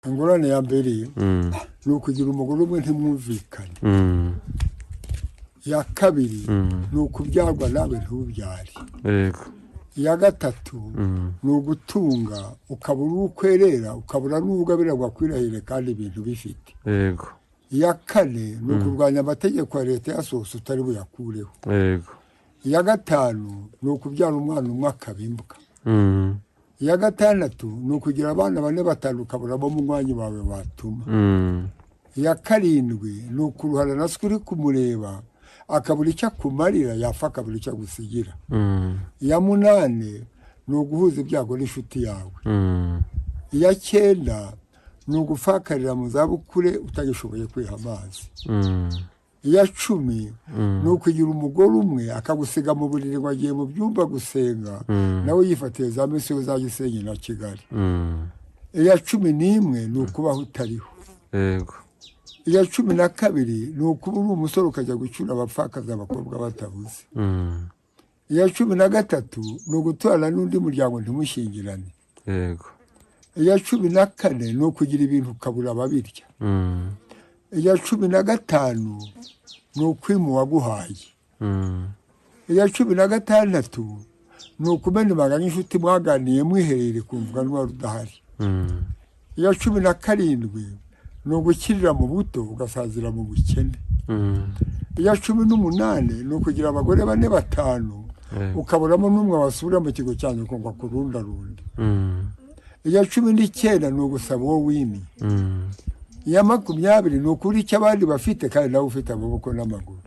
ingorane ya mbere ni ukugira umugore umwe ntimwumvikane. iya kabiri ni ukubyarwa nawe ntubyare. iya gatatu ni ugutunga ukabura ukwerera ukabura n'ugabira ngo akwirahire kandi ibintu bifite. iya kane ni ukurwanya amategeko ya leta yasohotse utari buyakureho. iya gatanu ni ukubyara umwana umwe akaba imbwa. iya gatandatu ni ukugira abana bane batanu ukabura bo mu mwanya wawe watuma. iya karindwi ni ukuruhana na uri kumureba akabura icyo akumarira yafa akabura icyo agusigira. iya munani ni uguhuza ibyago n'inshuti yawe. iya cyenda ni ugufakarira mu zabukure utagishoboye kwiha amazi. iya cumi ni ukugira umugore umwe akagusiga mu buriri ngo agiye mu byumba gusenga nawe yifatiye za misiyo za Gisenyi na Kigali. iya cumi n'imwe ni ukubaho utariho. iya cumi na kabiri ni ukuba uri umusore ukajya gucyura abapfakazi abakobwa batabuze. iya cumi na gatatu ni uguturana n'undi muryango ntimushyingirane. iya cumi na kane ni ukugira ibintu ukabura ababirya. iya cumi na gatanu ni ukwima uwaguhaye. iya cumi na gatandatu ni ukumena ibanga n'inshuti mwaganiye mwiherere kumvuga n'uwari udahari. iya cumi na karindwi ni ugukirira mu buto ugasazira mu bukene. iya cumi n'umunani ni ukugira abagore bane batanu ukaburamo n'umwe wasubira mu kigo cyanyu ukumva kurundarunda. iya cumi n'icyenda ni ugusaba uwo wimye. iya makumyabiri ni ukuri icyo abandi bafite kandi nawe ufite amaboko n'amaguru.